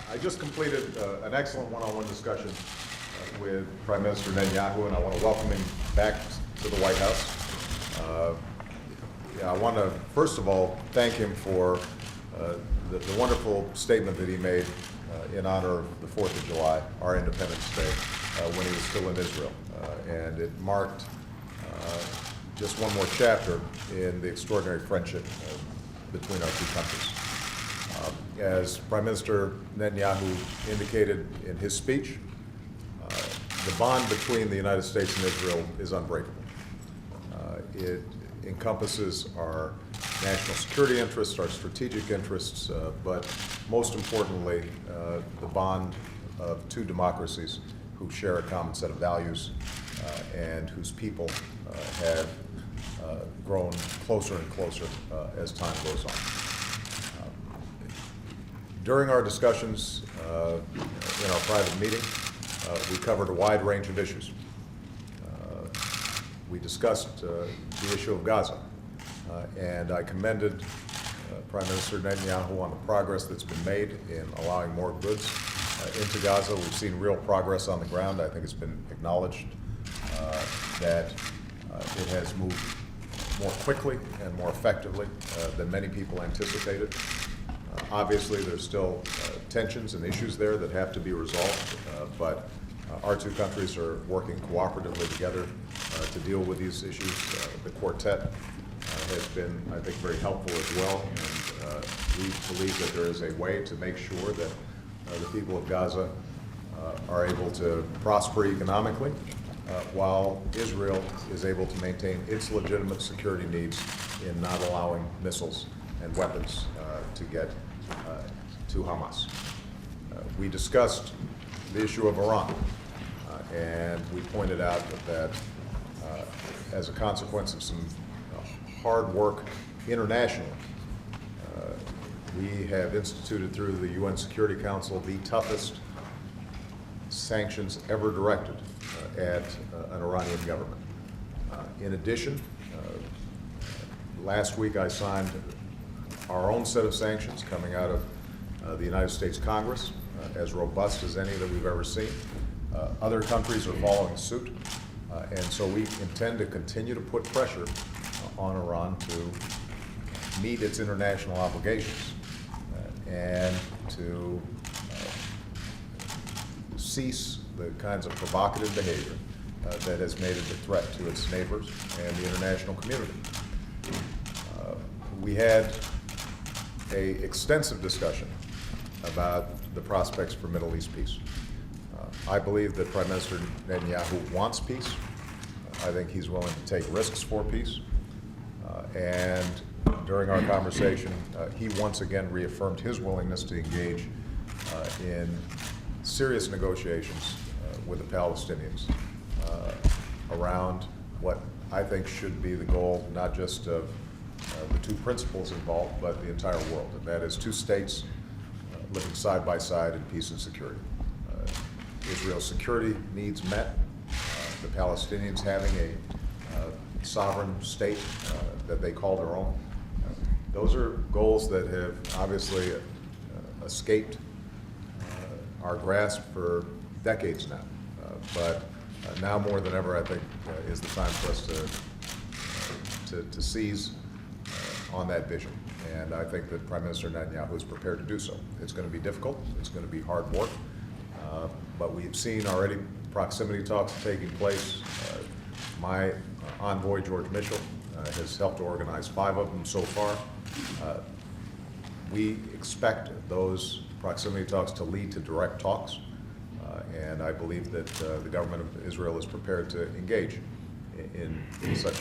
I just completed an excellent one-on-one discussion with Prime Minister Netanyahu, and I want to welcome him back to the White House. I want to, first of all, thank him for the wonderful statement that he made in honor of the 4th of July, our Independence Day, when he was still in Israel. And it marked just one more chapter in the extraordinary friendship between our two countries. As Prime Minister Netanyahu indicated in his speech, the bond between the United States and Israel is unbreakable. It encompasses our national security interests, our strategic interests, but most importantly, the bond of two democracies who share a common set of values and whose people have grown closer and closer as time goes on. During our discussions in our private meeting, we covered a wide range of issues. We discussed the issue of Gaza, and I commended Prime Minister Netanyahu on the progress that's been made in allowing more goods into Gaza. We've seen real progress on the ground. I think it's been acknowledged that it has moved more quickly and more effectively than many people anticipated. Obviously, there's still tensions and issues there that have to be resolved, but our two countries are working cooperatively together to deal with these issues. The quartet has been, I think, very helpful as well, and we believe that there is a way to make sure that the people of Gaza are able to prosper economically, while Israel is able to maintain its legitimate security needs in not allowing missiles and weapons to get to Hamas. We discussed the issue of Iran, and we pointed out that as a consequence of some hard work internationally, we have instituted through the UN Security Council the toughest sanctions ever directed at an Iranian government. In addition, last week I signed our own set of sanctions coming out of the United States Congress, as robust as any that we've ever seen. Other countries are following suit, and so we intend to continue to put pressure on Iran to meet its international obligations and to cease the kinds of provocative behavior that has made it a threat to its neighbors and the international community. We had an extensive discussion about the prospects for Middle East peace. I believe that Prime Minister Netanyahu wants peace. I think he's willing to take risks for peace. And during our conversation, he once again reaffirmed his willingness to engage in serious negotiations with the Palestinians around what I think should be the goal, not just of the two principles involved, but the entire world, and that is two states living side by side in peace and security. Israel's security needs met, the Palestinians having a sovereign state that they call their own. Those are goals that have obviously escaped our grasp for decades now, but now more than ever, I think, is the time for us to seize on that vision. And I think that Prime Minister Netanyahu is prepared to do so. It's going to be difficult. It's going to be hard work. But we've seen already proximity talks taking place. My envoy, George Mitchell, has helped to organize 5 of them so far. We expect those proximity talks to lead to direct talks. And I believe that the government of Israel is prepared to engage in such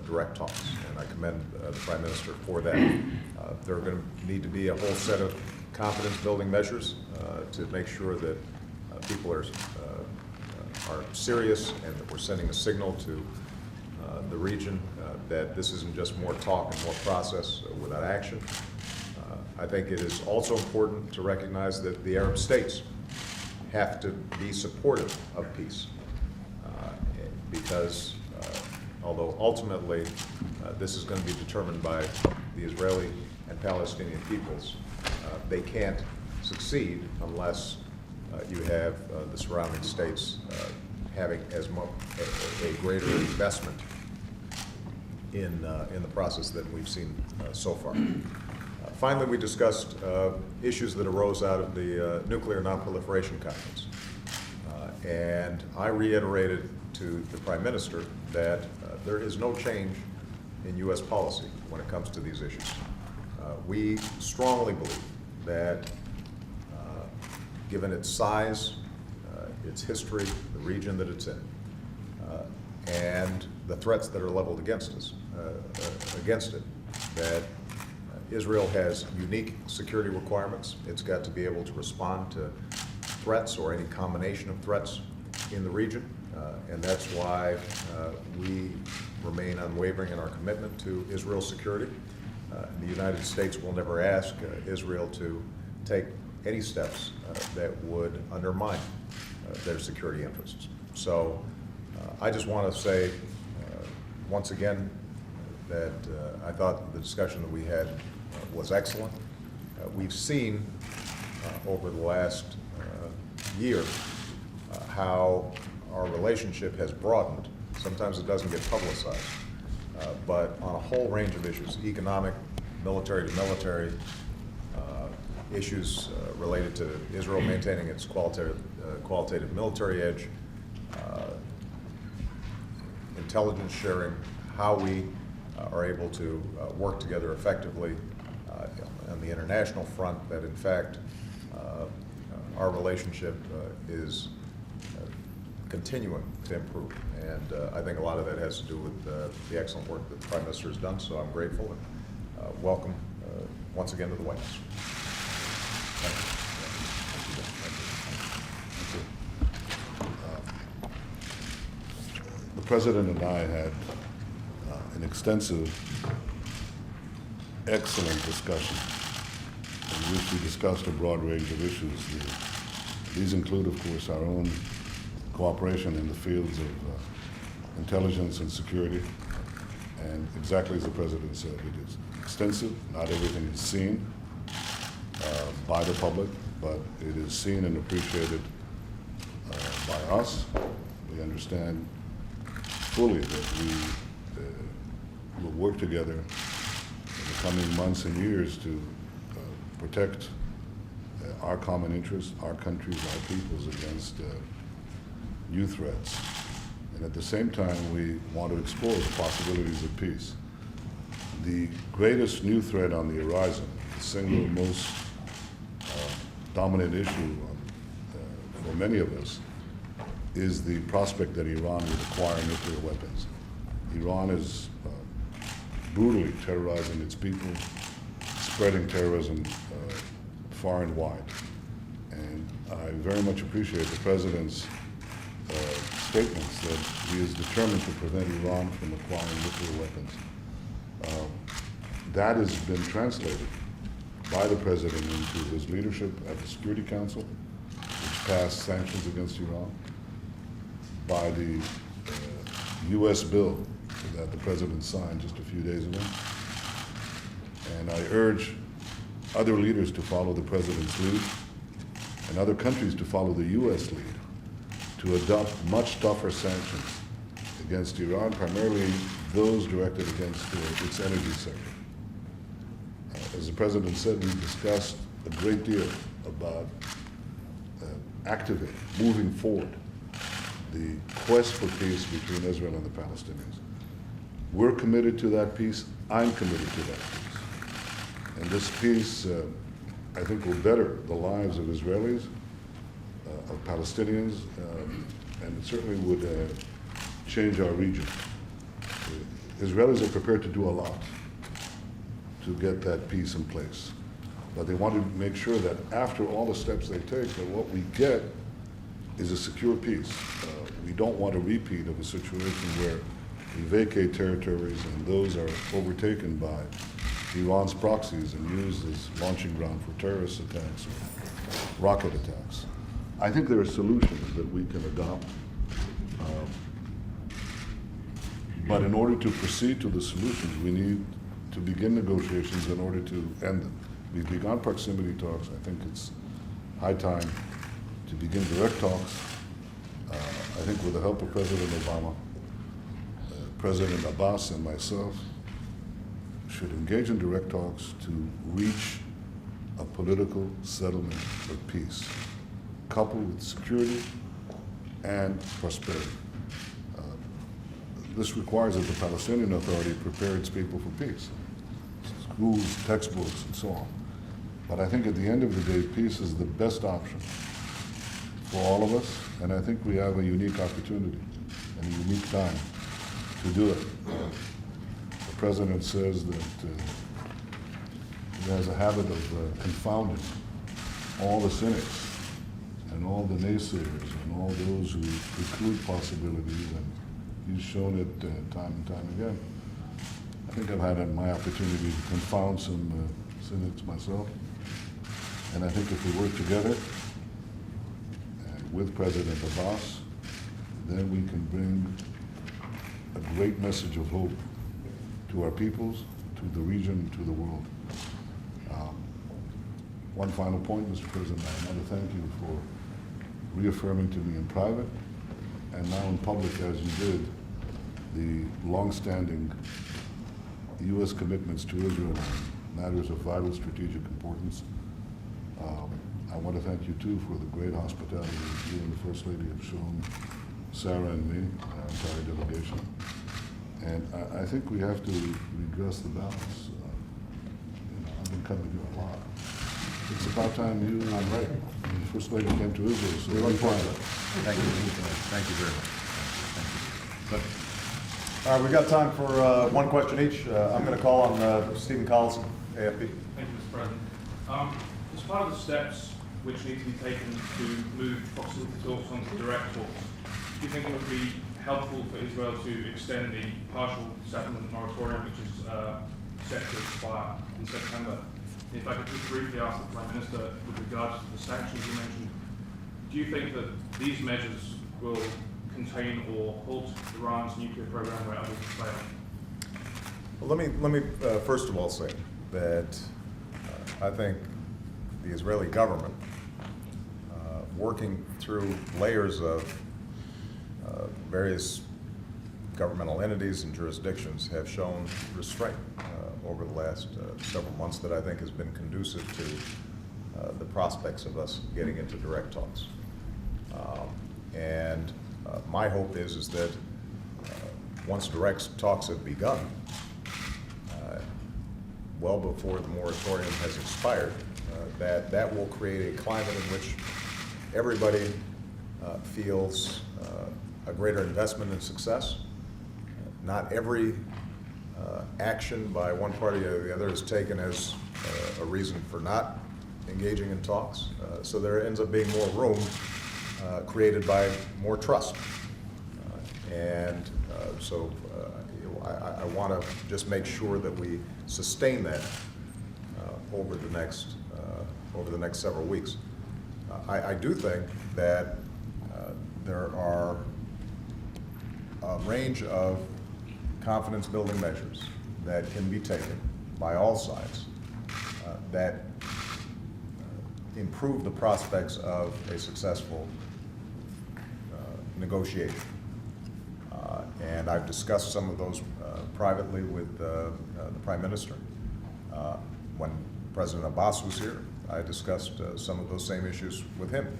direct talks, and I commend the Prime Minister for that. There are going to need to be a whole set of confidence-building measures to make sure that people are serious and that we're sending a signal to the region that this isn't just more talk and more process without action. I think it is also important to recognize that the Arab states have to be supportive of peace because although ultimately this is going to be determined by the Israeli and Palestinian peoples, they can't succeed unless you have the surrounding states having a greater investment in the process than we've seen so far. Finally, we discussed issues that arose out of the Nuclear Nonproliferation Conference. And I reiterated to the Prime Minister that there is no change in U.S. policy when it comes to these issues. We strongly believe that given its size, its history, the region that it's in, and the threats that are leveled against us, against it, that Israel has unique security requirements. It's got to be able to respond to threats or any combination of threats in the region, and that's why we remain unwavering in our commitment to Israel's security. The United States will never ask Israel to take any steps that would undermine their security interests. So I just want to say once again that I thought the discussion that we had was excellent. We've seen over the last year how our relationship has broadened. Sometimes it doesn't get publicized, but on a whole range of issues, economic, military to military, issues related to Israel maintaining its qualitative military edge, intelligence sharing, how we are able to work together effectively on the international front, that in fact our relationship is continuing to improve. And I think a lot of that has to do with the excellent work that the Prime Minister has done, so I'm grateful and welcome once again to the White House. Thank you. The President and I had an extensive, excellent discussion in which we discussed a broad range of issues. These include, of course, our own cooperation in the fields of intelligence and security. And exactly as the President said, it is extensive. Not everything is seen by the public, but it is seen and appreciated by us. We understand fully that we will work together in the coming months and years to protect our common interests, our countries, our peoples against new threats. And at the same time, we want to explore the possibilities of peace. The greatest new threat on the horizon, the single most dominant issue for many of us, is the prospect that Iran would acquire nuclear weapons. Iran is brutally terrorizing its people, spreading terrorism far and wide. And I very much appreciate the President's statements that he is determined to prevent Iran from acquiring nuclear weapons. That has been translated by the President into his leadership at the Security Council, which passed sanctions against Iran, by the U.S. bill that the President signed just a few days ago. And I urge other leaders to follow the President's lead and other countries to follow the U.S. lead to adopt much tougher sanctions against Iran, primarily those directed against its energy sector. As the President said, we discussed a great deal about activating, moving forward, the quest for peace between Israel and the Palestinians. We're committed to that peace. I'm committed to that peace. And this peace, I think, will better the lives of Israelis, of Palestinians, and it certainly would change our region. Israelis are prepared to do a lot to get that peace in place. But they want to make sure that after all the steps they take, that what we get is a secure peace. We don't want a repeat of a situation where we vacate territories and those are overtaken by Iran's proxies and used as launching ground for terrorist attacks or rocket attacks. I think there are solutions that we can adopt. But in order to proceed to the solutions, we need to begin negotiations in order to end them. We've begun proximity talks. I think it's high time to begin direct talks. I think with the help of President Obama, President Abbas and myself should engage in direct talks to reach a political settlement of peace, coupled with security and prosperity. This requires that the Palestinian Authority prepare its people for peace, schools, textbooks, and so on. But I think at the end of the day, peace is the best option for all of us, and I think we have a unique opportunity and a unique time to do it. The President says that he has a habit of confounding all the cynics and all the naysayers and all those who preclude possibilities, and he's shown it time and time again. I think I've had my opportunity to confound some cynics myself, and I think if we work together with President Abbas, then we can bring a great message of hope to our peoples, to the region, to the world. One final point, Mr. President, I want to thank you for reaffirming to me in private and now in public, as you did, the long-standing U.S. commitments to Israel on matters of vital strategic importance. I want to thank you, too, for the great hospitality you and the First Lady have shown Sarah and me, our entire delegation. And I think we have to redress the balance. I've been coming here a lot. It's about time you and the First Lady came to Israel. So We look forward to it. Thank you. Thank you very much. Thank you. All right, we've got time for one question each. I'm going to call on Stephen Collison, AFP. Thank you, Mr. President. As part of the steps which need to be taken to move proximity talks onto direct talks, do you think it would be helpful for Israel to extend the partial settlement moratorium, which is set to expire in September? If I could just briefly ask the Prime Minister, with regards to the sanctions you mentioned, do you think that these measures will contain or halt Iran's nuclear program where others have failed? Well, let me first of all say that I think the Israeli government, working through layers of various governmental entities and jurisdictions, have shown restraint over the last several months that I think has been conducive to the prospects of us getting into direct talks. And my hope is that once direct talks have begun, well before the moratorium has expired, that will create a climate in which everybody feels a greater investment in success. Not every action by one party or the other is taken as a reason for not engaging in talks. So there ends up being more room created by more trust. So I want to just make sure that we sustain that over the next several weeks. I do think that there are a range of confidence-building measures that can be taken by all sides that improve the prospects of a successful negotiation. And I've discussed some of those privately with the Prime Minister. When President Abbas was here, I discussed some of those same issues with him.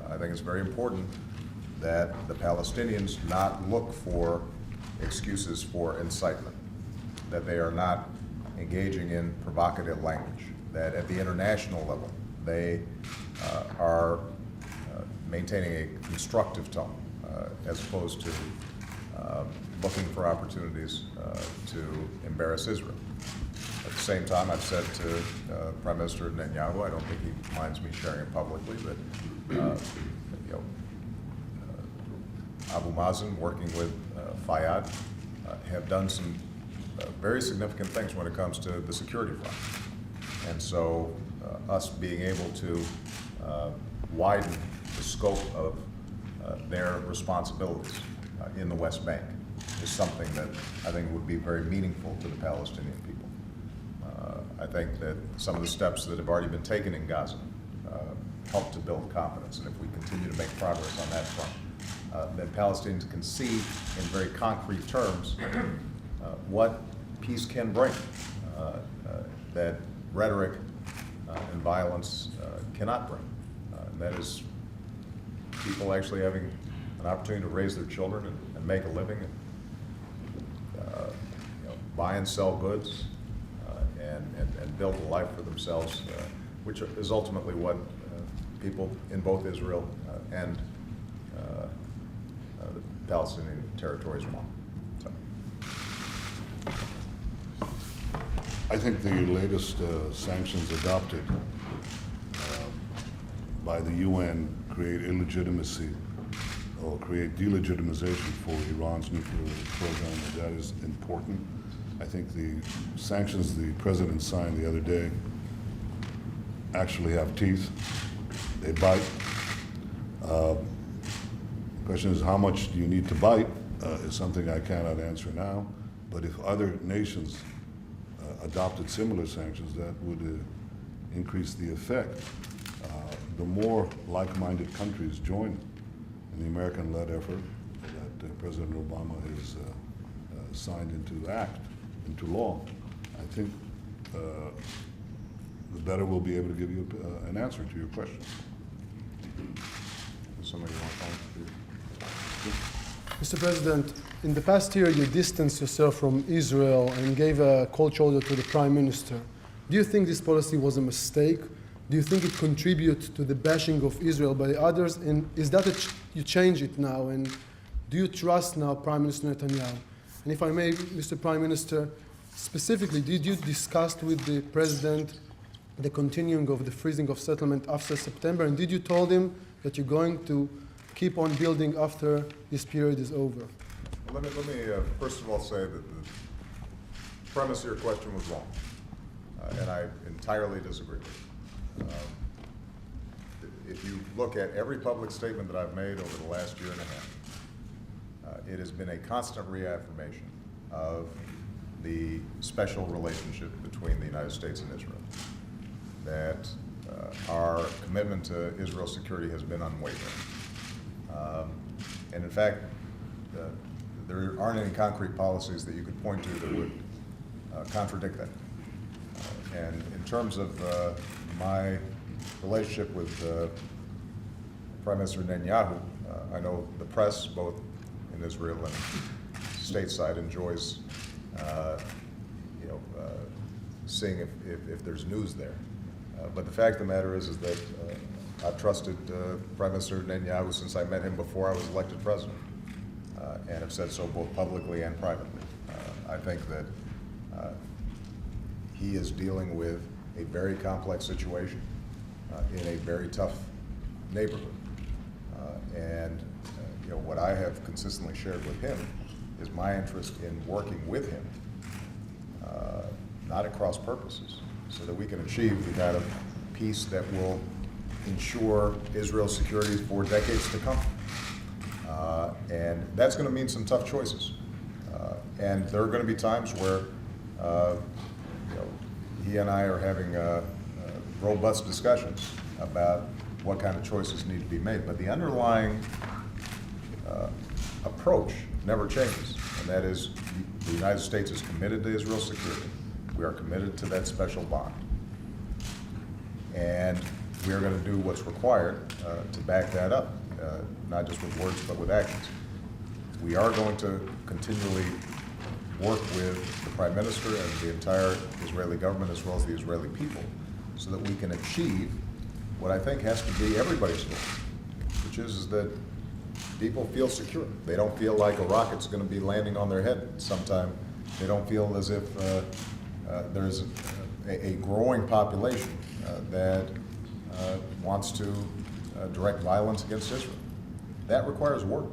I think it's very important that the Palestinians not look for excuses for incitement, that they are not engaging in provocative language, that at the international level they are maintaining a constructive tone as opposed to looking for opportunities to embarrass Israel. At the same time, I've said to Prime Minister Netanyahu, I don't think he minds me sharing it publicly, but Abu Mazen, working with Fayyad, have done some very significant things when it comes to the security front. And so us being able to widen the scope of their responsibilities in the West Bank is something that I think would be very meaningful to the Palestinian people. I think that some of the steps that have already been taken in Gaza help to build confidence. And if we continue to make progress on that front, then Palestinians can see in very concrete terms what peace can bring, that rhetoric and violence cannot bring. And that is people actually having an opportunity to raise their children and make a living, and buy and sell goods, and build a life for themselves, which is ultimately what people in both Israel and the Palestinian territories want. So. I think the latest sanctions adopted by the UN create illegitimacy or create delegitimization for Iran's nuclear program, and that is important. I think the sanctions the president signed the other day actually have teeth. They bite. The question is, how much do you need to bite is something I cannot answer now. But if other nations adopted similar sanctions, that would increase the effect. The more like-minded countries join in the American-led effort that President Obama has signed into law, I think the better we'll be able to give you an answer to your question. Somebody want to Mr. President, in the past year, you distanced yourself from Israel and gave a cold shoulder to the Prime Minister. Do you think this policy was a mistake? Do you think it contributes to the bashing of Israel by others? And is that you change it now? And do you trust now Prime Minister Netanyahu? And if I may, Mr. Prime Minister, specifically, did you discuss with the President the continuing of the freezing of settlement after September? And did you told him that you're going to keep on building after this period is over? Let me first of all say that the premise of your question was wrong, and I entirely disagree with it. If you look at every public statement that I've made over the last year and a half, it has been a constant reaffirmation of the special relationship between the United States and Israel, that our commitment to Israel's security has been unwavering. And in fact, there aren't any concrete policies that you could point to that would contradict that. And in terms of my relationship with Prime Minister Netanyahu, I know the press, both in Israel and stateside, enjoys seeing if there's news there. But the fact of the matter is that I've trusted Prime Minister Netanyahu since I met him before I was elected president, and have said so both publicly and privately. I think that he is dealing with a very complex situation in a very tough neighborhood. And what I have consistently shared with him is my interest in working with him, not at cross purposes, so that we can achieve the kind of peace that will ensure Israel's security for decades to come. And that's going to mean some tough choices. And there are going to be times where he and I are having robust discussions about what kind of choices need to be made. But the underlying approach never changes, and that is the United States is committed to Israel's security. We are committed to that special bond. And we are going to do what's required to back that up, not just with words, but with actions. We are going to continually work with the Prime Minister and the entire Israeli government, as well as the Israeli people, so that we can achieve what I think has to be everybody's goal, which is that people feel secure. They don't feel like a rocket's going to be landing on their head sometime. They don't feel as if there's a growing population that wants to direct violence against Israel. That requires work,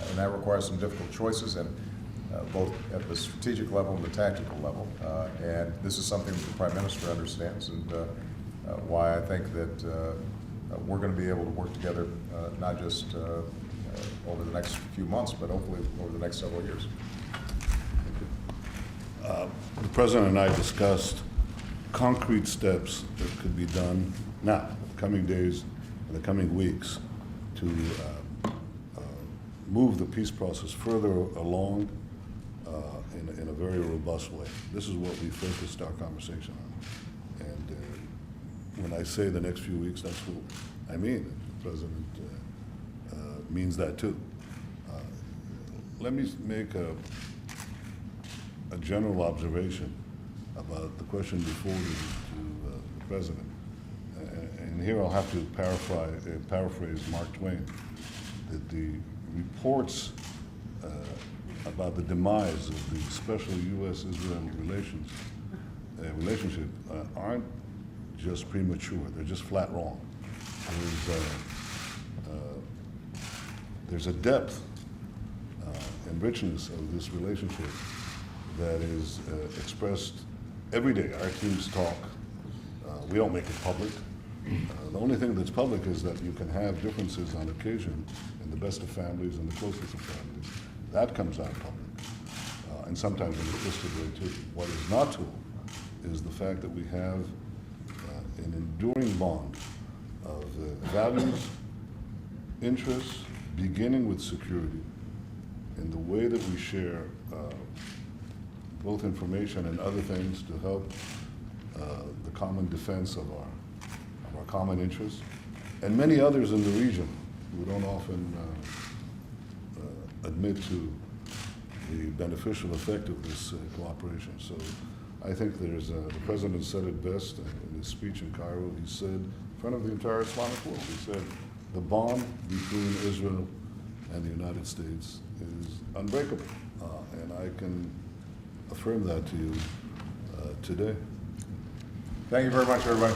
and that requires some difficult choices, and both at the strategic level and the tactical level. And this is something that the Prime Minister understands, and why I think that we're going to be able to work together, not just over the next few months, but hopefully over the next several years. The President and I discussed concrete steps that could be done now, coming days, in the coming weeks to move the peace process further along in a very robust way. This is what we focused our conversation on. And when I say the next few weeks, that's what I mean. The President means that too. Let me make a general observation about the question before you to the President. And here I'll have to paraphrase Mark Twain, that the reports about the demise of the special U.S.-Israel relationship aren't just premature, they're just flat wrong. There's a depth and richness of this relationship that is expressed every day. Our teams talk. We don't make it public. The only thing that's public is that you can have differences on occasion in the best of families and the closest of families. That comes out public, and sometimes in a twisted way too. What is not told is the fact that we have an enduring bond of values, interests, beginning with security, in the way that we share both information and other things to help the common defense of our common interests, and many others in the region who don't often admit to the beneficial effect of this cooperation. So I think there's, the President said it best in his speech in Cairo. He said, in front of the entire Islamic world, he said, the bond between Israel and the United States is unbreakable. And I can affirm that to you today. Thank you very much, everybody.